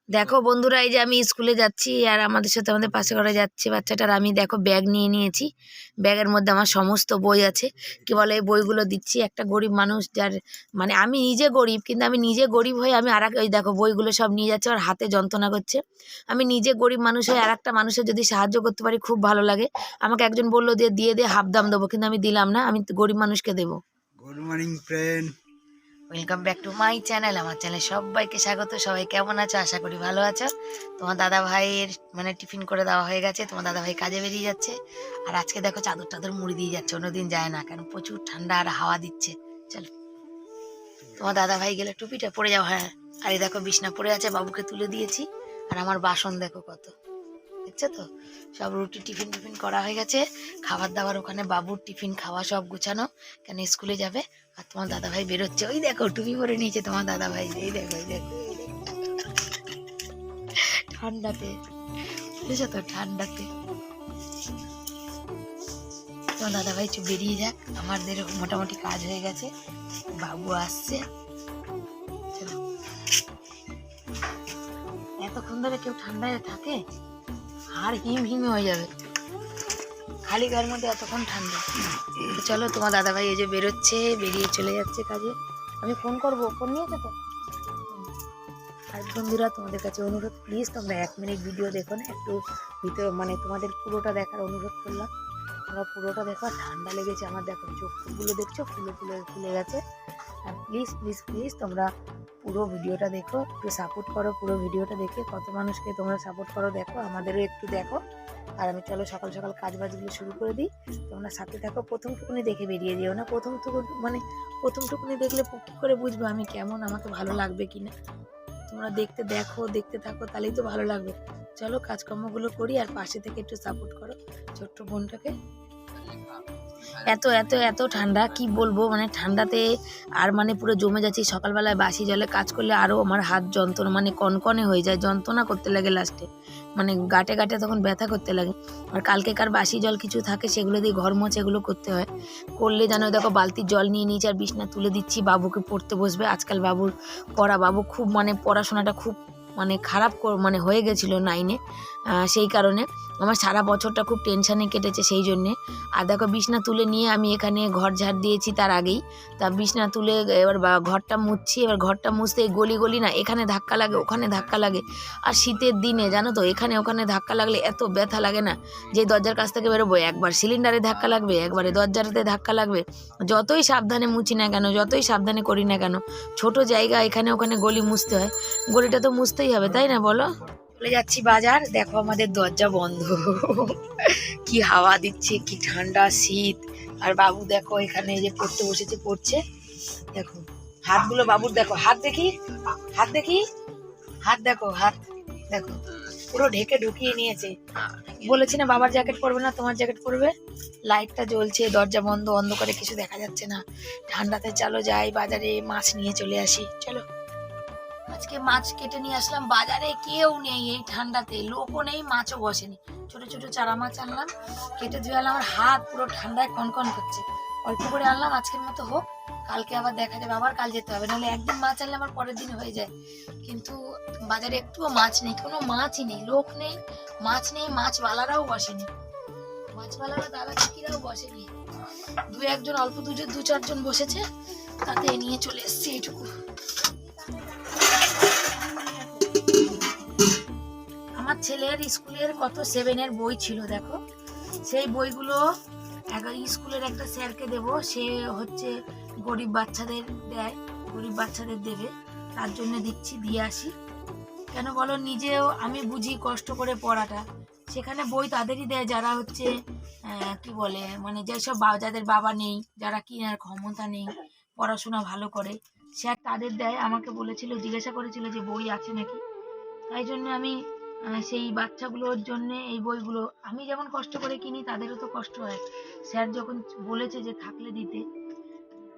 দেখো বন্ধুরা, এই যে আমি স্কুলে যাচ্ছি আর আমাদের সাথে আমাদের পাশে ঘরে যাচ্ছে বাচ্চাটার, আমি দেখো ব্যাগ নিয়ে নিয়েছি। ব্যাগের মধ্যে আমার সমস্ত বই আছে। কি বলে, এই বইগুলো দিচ্ছি একটা গরিব মানুষ, যার মানে আমি নিজে গরিব, কিন্তু আমি নিজে গরিব হয়ে আমি ওই দেখো বইগুলো সব নিয়ে যাচ্ছে, আর হাতে যন্ত্রণা করছে। আমি নিজে গরিব মানুষ হয়ে আর একটা মানুষের যদি সাহায্য করতে পারি খুব ভালো লাগে। আমাকে একজন বললো দিয়ে দিয়ে হাফ দাম দেবো, কিন্তু আমি দিলাম না, আমি গরিব মানুষকে দেবো। Good morning friend. Welcome back to my channel. আমার চ্যানেলে সবাইকে স্বাগত। সবাই কেমন আছো? আশা করি ভালো আছো। তোমার দাদা ভাইয়ের মানে টিফিন করে দেওয়া হয়ে গেছে, তোমার দাদা ভাই কাজে বেরিয়ে যাচ্ছে। আর আজকে দেখো চাদর টাদর মুড়ি দিয়ে যাচ্ছে, অন্যদিন যায় না, কারণ প্রচুর ঠান্ডা আর হাওয়া দিচ্ছে। চলো, তোমার দাদা ভাই গেলে টুপিটা পরে যাও। হ্যাঁ, আর এই দেখো বিছনা পড়ে আছে, বাবুকে তুলে দিয়েছি। আর আমার বাসন দেখো কত, দেখছো তো? সব রুটি টিফিন টিফিন করা হয়ে গেছে। খাবার দাবার ওখানে, বাবুর টিফিন খাওয়া সব গুছানো, কেন স্কুলে যাবে। আর তোমার দাদা ভাই বেরোচ্ছে, ওই দেখো টুপি পরে নিয়েছে তোমার দাদা ভাই। এই দেখো এই দেখো, ঠান্ডাতে, বুঝেছো তো, ঠান্ডাতে। তোমার দাদা ভাই একটু বেরিয়ে যাক, আমাদের মোটামুটি কাজ হয়ে গেছে। বাবু আসছে। চলো, এতক্ষণ ধরে কেউ ঠান্ডায় থাকে, আর হিম হিম হয়ে যাবে খালি গায়ের মধ্যে, এতক্ষণ ঠান্ডা। চলো, তোমার দাদা ভাই এই যে বেরোচ্ছে, বেরিয়ে চলে যাচ্ছে কাজে। আমি ফোন করবো, ফোন নিয়েছো তো? আর বন্ধুরা, তোমাদের কাছে অনুরোধ, প্লিজ তোমরা 1 মিনিট ভিডিও দেখো না, একটু ভিতরে মানে তোমাদের পুরোটা দেখার অনুরোধ করলাম। তোমরা পুরোটা দেখো। আর ঠান্ডা লেগেছে আমার, দেখো চোখগুলো দেখছো ফুলে ফুলে ফুলে গেছে। আর প্লিজ প্লিজ প্লিজ তোমরা পুরো ভিডিওটা দেখো, একটু সাপোর্ট করো। পুরো ভিডিওটা দেখে কত মানুষকে তোমরা সাপোর্ট করো দেখো, আমাদেরও একটু দেখো। আর আমি চলো সকাল সকাল কাজ বাজগুলো শুরু করে দিই, তোমরা সাথে থাকো। প্রথমটুকুনি দেখে বেরিয়ে যেও না, প্রথমটুকুনি দেখলে কী করে বুঝবো আমি কেমন, আমাকে ভালো লাগবে কিনা। তোমরা দেখতে থাকো, তাহলেই তো ভালো লাগবে। চলো কাজকর্মগুলো করি, আর পাশে থেকে একটু সাপোর্ট করো ছোট্ট বোনটাকে। এত এত এত ঠান্ডা, কি বলবো, মানে ঠান্ডাতে আর মানে পুরো জমে যাচ্ছি। সকালবেলায় বাসি জলে কাজ করলে আরও আমার হাত যন্ত্রণা, মানে কনকনে হয়ে যায়, যন্ত্রণা করতে লাগে লাস্টে, মানে গাঁটে গাঁটে তখন ব্যথা করতে লাগে। আর কালকেকার বাসি জল কিছু থাকে, সেগুলো দিয়ে ঘর মোছা এগুলো করতে হয়। করলে জানো, দেখো বালতির জল নিয়ে নিয়েছি, আর বিছনা তুলে দিচ্ছি, বাবুকে পড়তে বসবে। আজকাল বাবুর বাবু খুব মানে পড়াশোনাটা খুব মানে খারাপ মানে হয়ে গেছিলো 9-এ, সেই কারণে আমার সারা বছরটা খুব টেনশানে কেটেছে সেই জন্যে। আর দেখো বিছনা তুলে নিয়ে আমি এখানে ঘর ঝাড় দিয়েছি তার আগেই। তা বিছনা তুলে এবার ঘরটা মুছছি। এবার ঘরটা মুছতে গলি গলি না, এখানে ধাক্কা লাগে ওখানে ধাক্কা লাগে। আর শীতের দিনে জানো তো, এখানে ওখানে ধাক্কা লাগলে এত ব্যথা লাগে না। যে দরজার কাছ থেকে বেরোবো, একবার সিলিন্ডারে ধাক্কা লাগবে, একবারে দরজাতে ধাক্কা লাগবে। যতই সাবধানে মুছি না কেন, যতই সাবধানে করি না কেন, ছোট জায়গা, এখানে ওখানে গলি মুছতে হয়। গলিটা তো মুছতেই হবে, তাই না বলো? চলে যাচ্ছি বাজার। দেখো আমাদের দরজা বন্ধ, কি হাওয়া দিচ্ছে, কি ঠান্ডা শীত। আর বাবু দেখো এখানে যে পড়তে বসেছে, পড়ছে। দেখো হাতগুলো বাবুর, দেখো হাত দেখি, হাত দেখি, হাত দেখো, হাত দেখো পুরো ঢেকে ঢুকিয়ে নিয়েছে। বলেছি না বাবার জ্যাকেট পরবে না, তোমার জ্যাকেট পরবে। লাইটটা জ্বলছে, দরজা বন্ধ, অন্ধকারে কিছু দেখা যাচ্ছে না। ঠান্ডাতে চলো যাই বাজারে, মাছ নিয়ে চলে আসি। চলো, আজকে মাছ কেটে নিয়ে আসলাম। বাজারে কেউ নেই এই ঠান্ডাতে, লোকও নেই, মাছও বসেনি। ছোট ছোট চারা মাছ আনলাম, কেটে ধুয়ে আনলাম। আমার হাত পুরো ঠান্ডায় কনকন করছে। অল্প করে আনলাম, আজকের মতো হোক, কালকে আবার দেখা যাবে, আবার কাল যেতে হবে। নাহলে একদিন মাছ আনলে আমার পরের দিন হয়ে যায়। কিন্তু বাজারে একটুও মাছ নেই, কোনো মাছই নেই, লোক নেই, মাছ নেই, মাছওয়ালারাও বসেনি, মাছওয়ালারা দাদা কাকিরাও বসেনি। একজন অল্প দু চারজন বসেছে, তাতে নিয়ে চলে এসছি এইটুকু। আমার ছেলের স্কুলের কত 7-এর বই ছিল, দেখো সেই বইগুলো স্কুলের একটা স্যারকে দেবো, সে হচ্ছে গরিব বাচ্চাদের দেয়, গরিব বাচ্চাদের দেবে, তার জন্য দিচ্ছি, দিয়ে আসি। কেন বলো, নিজেও আমি বুঝি কষ্ট করে পড়াটা। সেখানে বই তাদেরই দেয় যারা হচ্ছে কি বলে, মানে যেসব যাদের বাবা নেই, যারা কেনার ক্ষমতা নেই, পড়াশোনা ভালো করে, স্যার তাদের দেয়। আমাকে বলেছিল, জিজ্ঞাসা করেছিল যে বই আছে নাকি, তাই জন্য আমি সেই বাচ্চাগুলোর জন্য এই বইগুলো, আমি যেমন কষ্ট করে কিনি, তাদেরও তো কষ্ট হয়। স্যার যখন বলেছে যে থাকলে দিতে,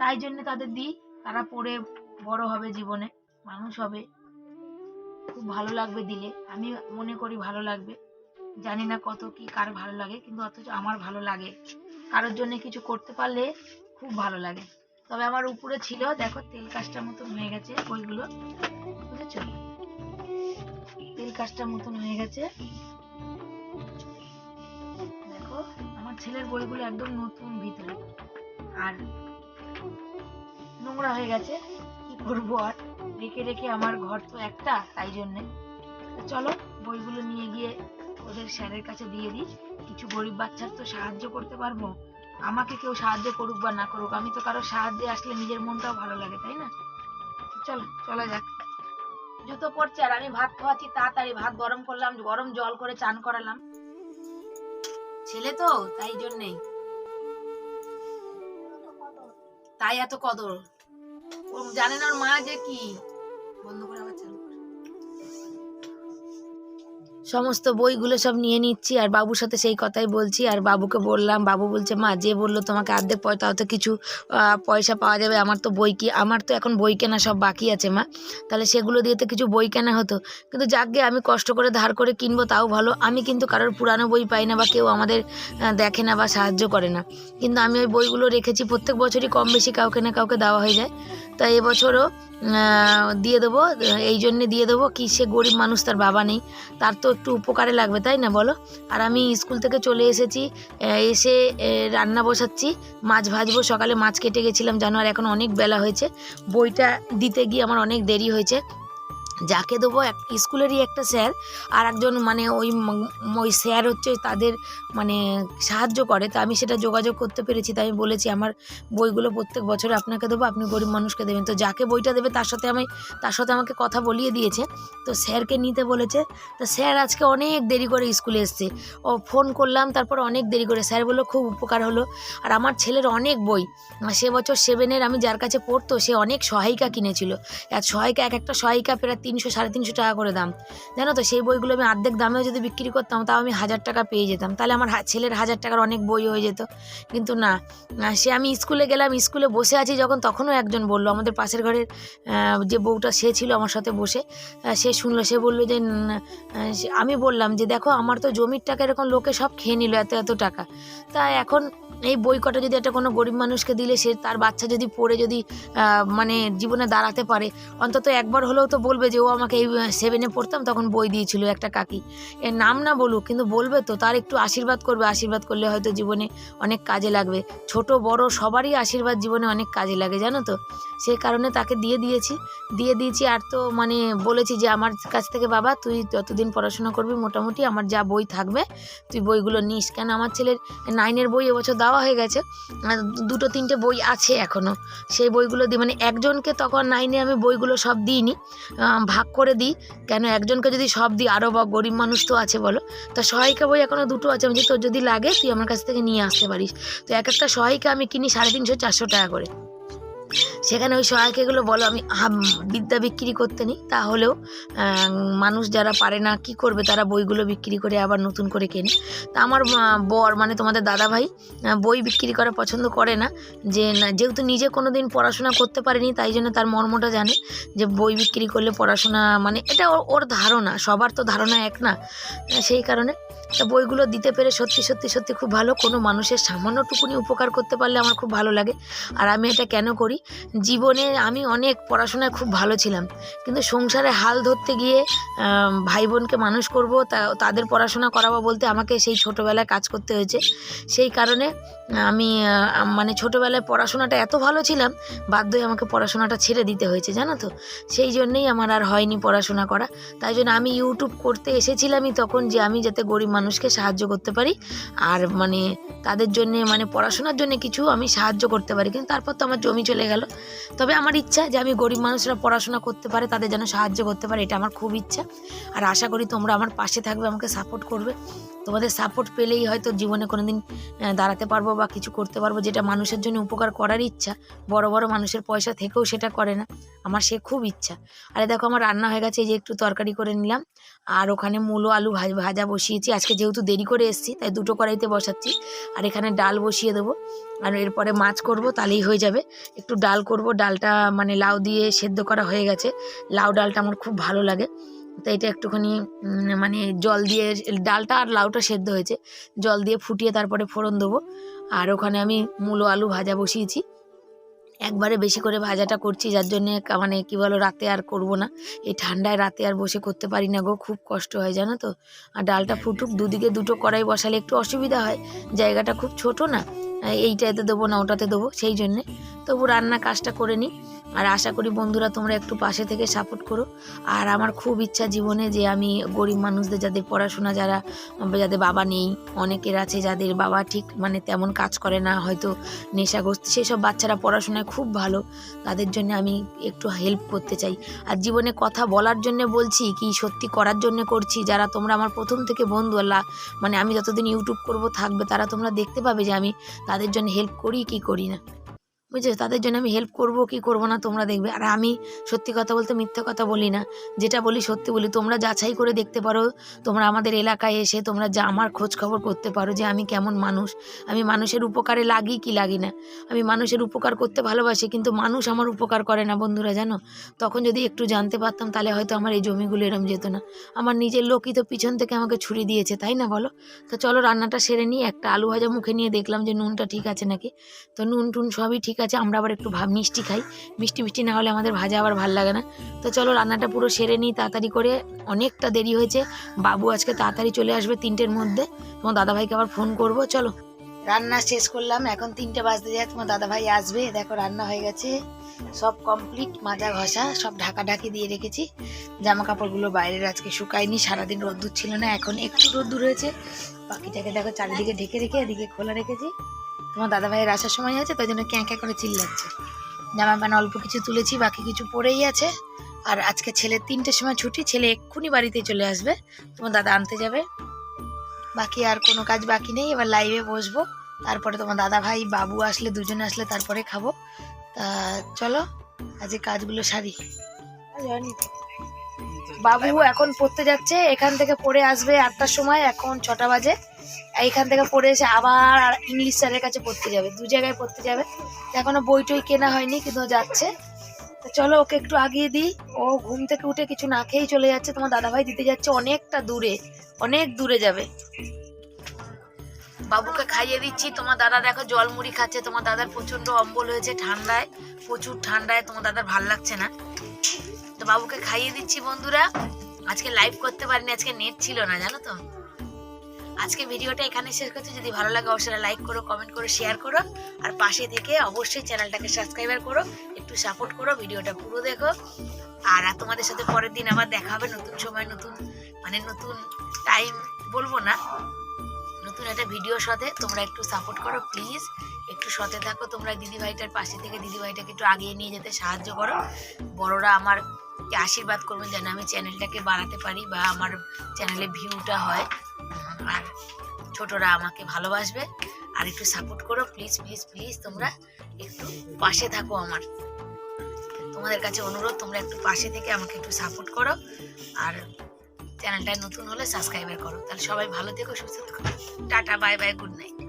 তাই জন্য তাদের দিই। তারা পড়ে বড় হবে, জীবনে মানুষ হবে, খুব ভালো লাগবে দিলে। আমি মনে করি ভালো লাগবে। জানি না কত কি কার ভালো লাগে, কিন্তু অথচ আমার ভালো লাগে। কারোর জন্য কিছু করতে পারলে খুব ভালো লাগে। তবে আমার উপরে ছিল, দেখো তেল কাজটার মতন হয়ে গেছে বইগুলো, বুঝেছো? কাজটা মতন হয়ে গেছে। দেখো আমার ছেলের বইগুলো একদম নতুন ভিতরে, আর নোংরা হয়ে গেছে, কি করবো আর, রেখে রেখে আমার ঘর তো একটা, তাই জন্যে। চলো বইগুলো নিয়ে গিয়ে ওদের স্যারের কাছে দিয়ে দিই, কিছু গরিব বাচ্চার তো সাহায্য করতে পারবো। আমাকে কেউ সাহায্য করুক বা না করুক, আমি তো কারো সাহায্যে আসলে নিজের মনটাও ভালো লাগে, তাই না? চলো চলা যাক। জুতো পড়ছে আর আমি ভাত খাওয়াচ্ছি, তাড়াতাড়ি ভাত গরম করলাম, গরম জল করে চান করালাম। ছেলে তো তাই জন্যেই, তাই এত কদর। ও জানে না ওর মা যে কি। বন্ধ করে আবার চালু কর। সমস্ত বইগুলো সব নিয়ে নিচ্ছি আর বাবুর সাথে সেই কথাই বলছি। আর বাবুকে বললাম, বাবু বলছে মা যে বললো তোমাকে অর্ধেক পয়সা, তাও তো কিছু পয়সা পাওয়া যাবে, আমার তো বই কি, আমার তো এখন বই কেনা সব বাকি আছে মা, তাহলে সেগুলো দিয়ে তো কিছু বই কেনা হতো। কিন্তু যাকগে আমি কষ্ট করে ধার করে কিনবো তাও ভালো, আমি কিন্তু কারোর পুরানো বই পাই না বা কেউ আমাদের দেখে না বা সাহায্য করে না, কিন্তু আমি ওই বইগুলো রেখেছি, প্রত্যেক বছরই কম বেশি কাউকে না কাউকে দেওয়া হয়ে যায়। তাই এবছরও দিয়ে দেবো, এই জন্যে দিয়ে দেবো কি, সে গরিব মানুষ, তার বাবা নেই, তার তো একটু উপকারে লাগবে, তাই না বলো? আর আমি স্কুল থেকে চলে এসেছি, এসে রান্না বসাচ্ছি, মাছ ভাজবো, সকালে মাছ কেটে গেছিলাম জানো, আর এখন অনেক বেলা হয়েছে, বইটা দিতে গিয়ে আমার অনেক দেরি হয়েছে। যাকে দেবো স্কুলেরই একটা স্যার, আর একজন মানে ওই স্যার হচ্ছে তাদের মানে সাহায্য করে, তা আমি সেটা যোগাযোগ করতে পেরেছি, তাই আমি বলেছি আমার বইগুলো প্রত্যেক বছর আপনাকে দেবো, আপনি গরিব মানুষকে দেবেন। তো যাকে বইটা দেবে তার সাথে আমাকে কথা বলিয়ে দিয়েছে, তো স্যারকে নিতে বলেছে। তো স্যার আজকে অনেক দেরি করে স্কুলে এসছে, ও ফোন করলাম, তারপর অনেক দেরি করে, স্যার বললো খুব উপকার হলো। আর আমার ছেলের অনেক বই, সে বছর 7-এর আমি যার কাছে পড়তো সে অনেক সহায়িকা কিনেছিল, আর সহায়িকা এক একটা সহায়িকা প্রায় 300-350 টাকা করে দাম, জানো তো? সেই বইগুলো আমি অর্ধেক দামেও যদি বিক্রি করতাম তাও আমি 1000 টাকা পেয়ে যেতাম, তাহলে আমার ছেলের 1000 টাকার অনেক বই হয়ে যেত। কিন্তু না, সে আমি স্কুলে গেলাম, স্কুলে বসে আছি যখন, তখনও একজন বলল, আমাদের পাশের ঘরের যে বউটা সে ছিল আমার সাথে বসে, সে শুনলো, সে বললো যে আমি বললাম যে দেখো আমার তো জমির টাকা এরকম লোকে সব খেয়ে নিল, এত এত টাকা, তা এখন এই বই কটা যদি একটা কোনো গরিব মানুষকে দিলে, সে তার বাচ্চা যদি পড়ে যদি মানে জীবনে দাঁড়াতে পারে, অন্তত একবার হলেও তো বলবে যে ও আমাকে এই 7-এ পড়তাম তখন বই দিয়েছিল একটা কাকি, এর নাম না বলুক কিন্তু বলবে তো, তার একটু আশীর্বাদ করবে, আশীর্বাদ করলে হয়তো জীবনে অনেক কাজে লাগবে, ছোট বড় সবারই আশীর্বাদ জীবনে অনেক কাজে লাগে, জানো তো? সেই কারণে তাকে দিয়ে দিয়েছি। আর তো মানে বলেছি যে আমার কাছ থেকে বাবা তুই যতদিন পড়াশোনা করবি মোটামুটি আমার যা বই থাকবে তুই বইগুলো নিস, কেন আমার ছেলের 9-এর বই এবছর দেওয়া হয়ে গেছে, 2-3টে বই আছে এখনও, সেই বইগুলো দিই, মানে একজনকে তখন 9-এ আমি বইগুলো সব দিইনি, ভাগ করে দিই, কেন একজনকে যদি সব দিই আরও বা গরিব মানুষ তো আছে বলো, তো সহায়িকা বই এখনও 2টো আছে, আমি যে তোর যদি লাগে তুই আমার কাছ থেকে নিয়ে আসতে পারিস। তো এক একটা সহায়িকা আমি কিনি 350-400 টাকা করে, সেখানে ওই সহায়িকাগুলো বলো আমি বিদ্যা বিক্রি করতে নিই, তাহলেও মানুষ যারা পারে না কি করবে, তারা বইগুলো বিক্রি করে আবার নতুন করে কেনে। তা আমার বর মানে তোমাদের দাদা ভাই বই বিক্রি করা পছন্দ করে না, যে না যেহেতু নিজে কোনো দিন পড়াশোনা করতে পারেনি, তাই জন্য তার মর্মটা জানে যে বই বিক্রি করলে পড়াশোনা মানে এটা ওর ধারণা, সবার তো ধারণা এক না, সেই কারণে তা বইগুলো দিতে পেরে সত্যি সত্যি সত্যি খুব ভালো, কোনো মানুষের সামান্যটুকুনি উপকার করতে পারলে আমার খুব ভালো লাগে। আর আমি এটা কেন করি, জীবনে আমি অনেক পড়াশোনায় খুব ভালো ছিলাম, কিন্তু সংসারে হাল ধরতে গিয়ে ভাই বোনকে মানুষ করব, তাদের পড়াশোনা করাবো বলতে আমাকে সেই ছোটোবেলায় কাজ করতে হয়েছে, সেই কারণে আমি মানে ছোটোবেলায় পড়াশোনাটা এত ভালো ছিলাম, বাধ্য হয়ে আমাকে পড়াশোনাটা ছেড়ে দিতে হয়েছে, জানো তো? সেই জন্যেই আমার আর হয়নি পড়াশোনা করা, তাই জন্য আমি ইউটিউব করতে এসেছিলামই তখন, যে আমি যাতে গরিব মানুষকে সাহায্য করতে পারি, আর মানে তাদের জন্যে মানে পড়াশোনার জন্য কিছু আমি সাহায্য করতে পারি। কিন্তু তারপর তো আমার জমি চলে গেল, তবে আমার ইচ্ছা যে আমি গরিব মানুষরা পড়াশোনা করতে পারে, তাদের যেন সাহায্য করতে পারে, এটা আমার খুব ইচ্ছা। আর আশা করি তোমরা আমার পাশে থাকবে, আমাকে সাপোর্ট করবে, তোমাদের সাপোর্ট পেলেই হয়তো জীবনে কোনো দিন দাঁড়াতে পারবো বা কিছু করতে পারবো, যেটা মানুষের জন্য উপকার করার ইচ্ছা, বড় বড় মানুষের পয়সা থেকেও সেটা করে না, আমার সে খুব ইচ্ছা। আরে দেখো আমার রান্না হয়ে গেছে, এই যে একটু তরকারি করে নিলাম, আর ওখানে মূলো আলু ভাজা বসিয়েছি, আজকে যেহেতু দেরি করে এসেছি তাই 2টো কড়াইতে বসাচ্ছি, আর এখানে ডাল বসিয়ে দেবো, আর এরপরে মাছ করব, তাহলেই হয়ে যাবে। একটু ডাল করব, ডালটা মানে লাউ দিয়ে সেদ্ধ করা হয়ে গেছে, লাউ ডালটা আমার খুব ভালো লাগে, তো এটা একটুখানি মানে জল দিয়ে, ডালটা আর লাউটা সেদ্ধ হয়েছে, জল দিয়ে ফুটিয়ে তারপরে ফোড়ন দেবো। আর ওখানে আমি মূলো আলু ভাজা বসিয়েছি, একবারে বেশি করে ভাজাটা করছি, যার জন্যে মানে কি বলো রাতে আর করব না। এই ঠান্ডায় রাতে আর বসে করতে পারি না গো, খুব কষ্ট হয় জানো তো। আর ডালটা ফুটুক, দুদিকে দুটো কড়াই বসালে একটু অসুবিধা হয়, জায়গাটা খুব ছোট না, এইটাতে দেবো না ওটাতে দেবো, সেই জন্যে তবু রান্না কাজটা করে নিই। আর আশা করি বন্ধুরা তোমরা একটু পাশে থেকে সাপোর্ট করো। আর আমার খুব ইচ্ছা জীবনে যে আমি গরিব মানুষদের, যাদের পড়াশোনা, যাদের বাবা নেই, অনেকের আছে যাদের বাবা ঠিক মানে তেমন কাজ করে না, হয়তো নেশাগ্রস্ত, সেসব বাচ্চারা পড়াশোনায় খুব ভালো, তাদের জন্য আমি একটু হেল্প করতে চাই। আর জীবনে কথা বলার জন্য বলছি কি সত্যি করার জন্য করছি। যারা তোমরা আমার প্রথম থেকে বন্ধু, মানে আমি যতদিন ইউটিউব করব থাকবে, তারা তোমরা দেখতে পাবে যে আমি তাদের জন্য হেল্প করি কি করি না, বুঝছো? তাদের জন্য আমি হেল্প করব কি করব না তোমরা দেখবে। আর আমি সত্যি কথা বলতে মিথ্যা কথা বলি না, যেটা বলি সত্যি বলি। তোমরা যাচাই করে দেখতে পারো, তোমরা আমাদের এলাকায় এসে তোমরা যা আমার খোঁজ খবর করতে পারো যে আমি কেমন মানুষ, আমি মানুষের উপকারে লাগি কি লাগি না। আমি মানুষের উপকার করতে ভালোবাসি, কিন্তু মানুষ আমার উপকার করে না বন্ধুরা, জানো। তখন যদি একটু জানতে পারতাম তাহলে হয়তো আমার এই জমিগুলো এরম যেত না। আমার নিজের লোকই তো পিছন থেকে আমাকে ছুরি দিয়েছে, তাই না বলো? তো চলো রান্নাটা সেরে নিই। একটা আলু ভাজা মুখে নিয়ে দেখলাম যে নুনটা ঠিক আছে নাকি, তো নুন টুন সবই ঠিক আছে। আমরা আবার একটু মিষ্টি খাই, মিষ্টি মিষ্টি না হলে আমাদের ভাজা আবার ভাল লাগে না। তো চলো রান্নাটা পুরো সেরে নিই তাড়াতাড়ি করে, অনেকটা দেরি হয়েছে। বাবু আজকে তাড়াতাড়ি চলে আসবে 3টের মধ্যে, তোমার দাদাভাইকে আবার ফোন করব। চলো রান্না শেষ করলাম, এখন 3টে বাজতে যায়, তোমার দাদাভাই আসবে। দেখো রান্না হয়ে গেছে, সব কমপ্লিট, মাজা ঘষা সব ঢাকি দিয়ে রেখেছি। জামা কাপড়গুলো বাইরের আজকে শুকায়নি, সারাদিন রোদ্দুর ছিল না, এখন একটু রোদ্দুর হয়েছে। বাকিটাকে দেখো চারিদিকে ঢেকে রেখে এদিকে খোলা রেখেছি। তোমার দাদাভাইয়ের আসার সময় আছে, তাই জন্য ক্যাঁ ক্যাঁ করে চিল্লাচ্ছে। জামা প্যান্ট অল্প কিছু তুলেছি, বাকি কিছু পরেই আছে। আর আজকে ছেলের 3টের সময় ছুটি, ছেলে এক্ষুনি বাড়িতে চলে আসবে, তোমার দাদা আনতে যাবে। বাকি আর কোনো কাজ বাকি নেই, এবার লাইভে বসবো, তারপরে তোমার দাদা ভাই বাবু আসলে, দুজনে আসলে তারপরে খাবো। তা চলো আজকে কাজগুলো সারি। বাবু এখন পড়তে যাচ্ছে, এখান থেকে পড়ে আসবে 8টার সময়, এখন 6টা বাজে। এইখান থেকে পড়ে এসে আবার ইংলিশ স্যারের কাছে পড়তে যাবে, 2 জায়গায় পড়তে যাবে। এখনো বই টই কেনা হয়নি, কিন্তু যাচ্ছে। তো চলো ওকে একটু আগিয়ে দিই, ও ঘুম থেকে উঠে কিছু না খেয়েই চলে যাচ্ছে। তোমার দাদাভাই দিতে যাচ্ছে অনেকটা দূরে, অনেক দূরে যাবে। বাবুকে খাইয়ে দিচ্ছি, তোমার দাদা দেখো জল মুড়ি খাচ্ছে। তোমার দাদার প্রচন্ড অম্বল হয়েছে ঠান্ডায়, প্রচুর ঠান্ডায়, তোমার দাদার ভাল লাগছে না। তো বাবুকে খাইয়ে দিচ্ছি বন্ধুরা। আজকে লাইভ করতে পারিনি, আজকে নেট ছিল না, জানো তো। আজকে ভিডিওটা এখানে শেষ করছি। যদি ভালো লাগে অবশ্যই লাইক করো, কমেন্ট করো, শেয়ার করো। আর পাশে থেকে অবশ্যই চ্যানেলটাকে সাবস্ক্রাইবার করো, একটু সাপোর্ট করো, ভিডিওটা পুরো দেখো। আর তোমাদের সাথে পরের দিন আবার দেখা হবে, নতুন সময়, নতুন টাইম বলবো না, নতুন একটা ভিডিওর সাথে। তোমরা একটু সাপোর্ট করো প্লিজ, একটু সাথে থাকো তোমরা। দিদিভাইটার পাশে থেকে দিদিভাইটাকে একটু আগিয়ে নিয়ে যেতে সাহায্য করো। বড়রা আমার আশীর্বাদ করবেন যেন আমি চ্যানেলটাকে বাড়াতে পারি, বা আমার চ্যানেলে ভিউটা হয়। আর ছোটরা আমাকে ভালোবাসবে, আর একটু সাপোর্ট করো প্লিজ প্লিজ প্লিজ। তোমরা একটু পাশে থাকো, আমার তোমাদের কাছে অনুরোধ, তোমরা একটু পাশে থেকে আমাকে একটু সাপোর্ট করো। আর চ্যানেলটা নতুন হলে সাবস্ক্রাইবার করো। তাহলে সবাই ভালো থেকো, সুস্থ থেকো। Tata, bye bye, good night.